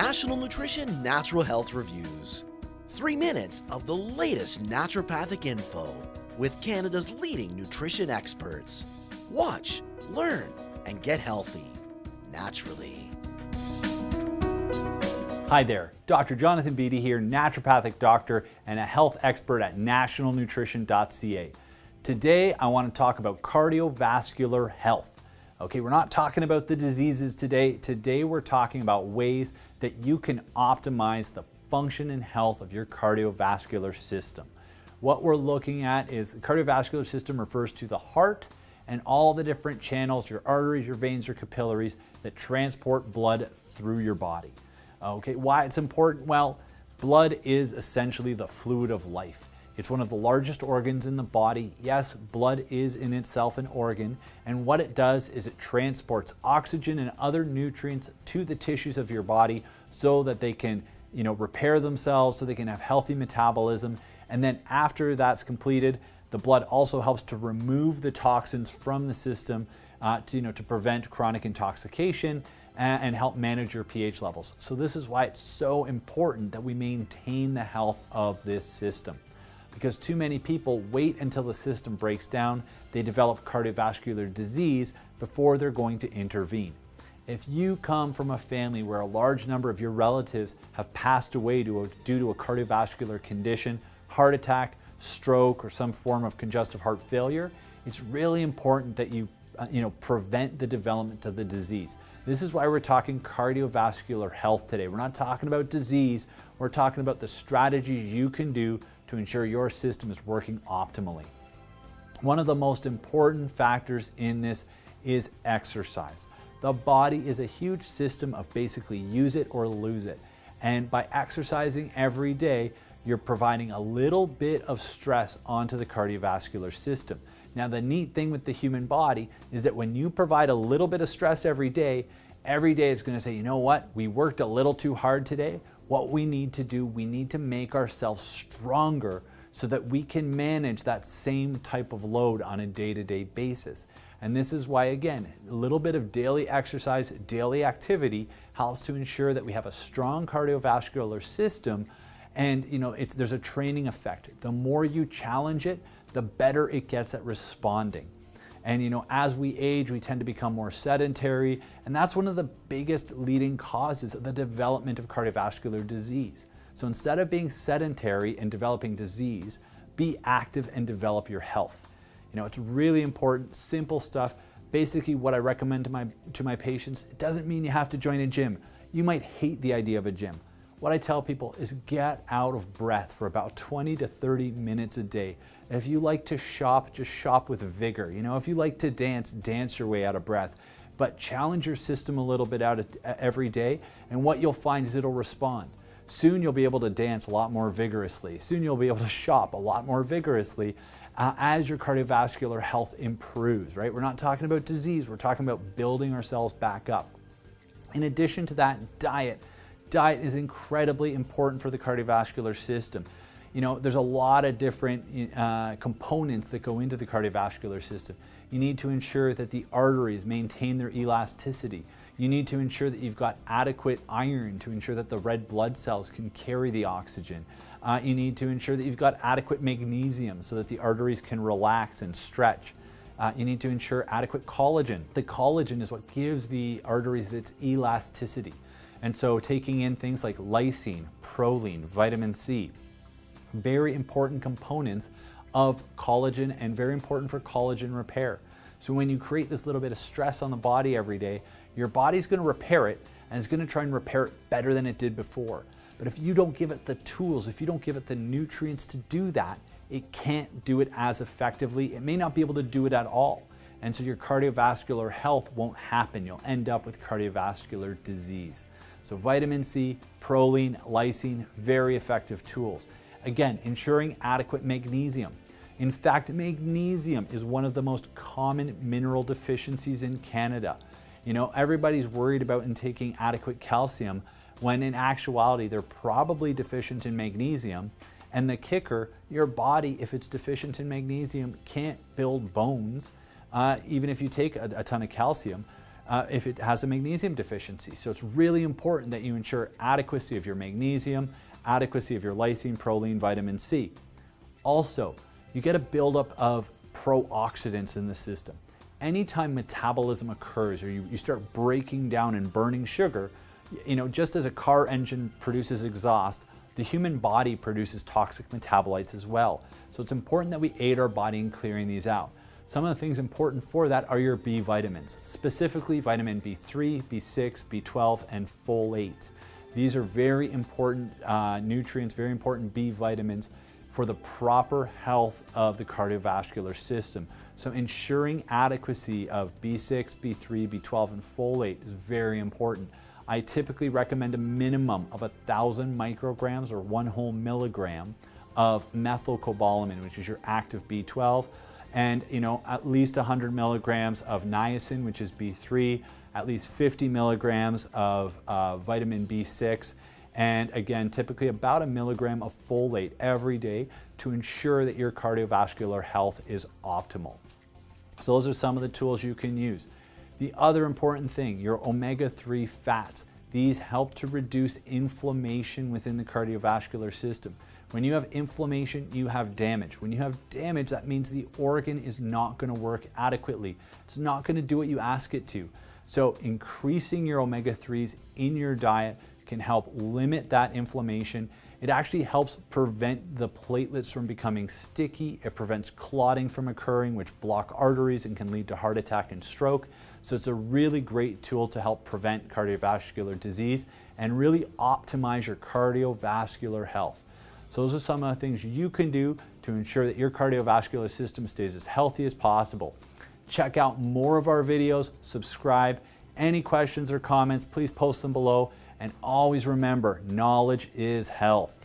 National Nutrition Natural Health Reviews. 3 minutes of the latest naturopathic info with Canada's leading nutrition experts. Watch, learn, and get healthy naturally. Hi there, Dr. Jonathan Beatty here, naturopathic doctor and a health expert at Nationalnutrition.ca. Today I want to talk about cardiovascular health. Okay, we're not talking about the diseases today. Today we're talking about ways that you can optimize the function and health of your cardiovascular system. What we're looking at is the cardiovascular system refers to the heart and all the different channels, your arteries, your veins, your capillaries that transport blood through your body. Okay, why it's important? Well, blood is essentially the fluid of life. It's one of the largest organs in the body. Yes, blood is in itself an organ, and what it does is it transports oxygen and other nutrients to the tissues of your body so that they can, repair themselves, so they can have healthy metabolism. And then after that's completed, the blood also helps to remove the toxins from the system to prevent chronic intoxication and help manage your pH levels. So this is why it's so important that we maintain the health of this system. Because too many people wait until the system breaks down, they develop cardiovascular disease before they're going to intervene. If you come from a family where a large number of your relatives have passed away due to a cardiovascular condition, heart attack, stroke, or some form of congestive heart failure, it's really important that you prevent the development of the disease. This is why we're talking cardiovascular health today. We're not talking about disease, we're talking about the strategies you can do to ensure your system is working optimally. One of the most important factors in this is exercise. The body is a huge system of basically use it or lose it. And by exercising every day, you're providing a little bit of stress onto the cardiovascular system. Now, the neat thing with the human body is that when you provide a little bit of stress every day it's going to say, you know what, we worked a little too hard today. What we need to do, we need to make ourselves stronger so that we can manage that same type of load on a day-to-day basis. And this is why, again, a little bit of daily exercise, daily activity helps to ensure that we have a strong cardiovascular system. And there's a training effect. The more you challenge it, the better it gets at responding. And as we age, we tend to become more sedentary, and that's one of the biggest leading causes of the development of cardiovascular disease. So instead of being sedentary and developing disease, be active and develop your health. It's really important, simple stuff. Basically, what I recommend to my patients, it doesn't mean you have to join a gym. You might hate the idea of a gym. What I tell people is get out of breath for about 20 to 30 minutes a day. If you like to shop, just shop with vigor. If you like to dance, dance your way out of breath. But challenge your system a little bit every day, and what you'll find is it'll respond. Soon you'll be able to dance a lot more vigorously. Soon you'll be able to shop a lot more vigorously as your cardiovascular health improves, right? We're not talking about disease, we're talking about building ourselves back up. In addition to that, diet. Diet is incredibly important for the cardiovascular system. There's a lot of different components that go into the cardiovascular system. You need to ensure that the arteries maintain their elasticity. You need to ensure that you've got adequate iron to ensure that the red blood cells can carry the oxygen. You need to ensure that you've got adequate magnesium so that the arteries can relax and stretch. You need to ensure adequate collagen. The collagen is what gives the arteries its elasticity. And so taking in things like lysine, proline, vitamin C, very important components of collagen and very important for collagen repair. So when you create this little bit of stress on the body every day, your body's going to repair it, and it's going to try and repair it better than it did before. But if you don't give it the tools, if you don't give it the nutrients to do that, it can't do it as effectively. It may not be able to do it at all. And so your cardiovascular health won't happen. You'll end up with cardiovascular disease. So vitamin C, proline, lysine, very effective tools. Again, ensuring adequate magnesium. In fact, magnesium is one of the most common mineral deficiencies in Canada. Everybody's worried about taking adequate calcium when in actuality they're probably deficient in magnesium. And the kicker, your body, if it's deficient in magnesium, can't build bones, even if you take a ton of calcium. if it has a magnesium deficiency. So it's really important that you ensure adequacy of your magnesium, adequacy of your lysine, proline, vitamin C. Also, you get a buildup of pro-oxidants in the system. Anytime metabolism occurs or you start breaking down and burning sugar, just as a car engine produces exhaust, the human body produces toxic metabolites as well. So it's important that we aid our body in clearing these out. Some of the things important for that are your B vitamins, specifically vitamin B3, B6, B12, and folate. These are very important nutrients, very important B vitamins for the proper health of the cardiovascular system. So ensuring adequacy of B6, B3, B12, and folate is very important. I typically recommend a minimum of 1,000 micrograms or 1 whole milligram of methylcobalamin, which is your active B12, and at least 100 milligrams of niacin, which is B3, at least 50 milligrams of vitamin B6, and again, typically about 1 milligram of folate every day to ensure that your cardiovascular health is optimal. So those are some of the tools you can use. The other important thing, your omega-3 fats. These help to reduce inflammation within the cardiovascular system. When you have inflammation, you have damage. When you have damage, that means the organ is not going to work adequately. It's not going to do what you ask it to. So increasing your omega-3s in your diet can help limit that inflammation. It actually helps prevent the platelets from becoming sticky. It prevents clotting from occurring, which block arteries and can lead to heart attack and stroke. So it's a really great tool to help prevent cardiovascular disease and really optimize your cardiovascular health. So those are some of the things you can do to ensure that your cardiovascular system stays as healthy as possible. Check out more of our videos, subscribe. Any questions or comments, please post them below. And always remember, knowledge is health.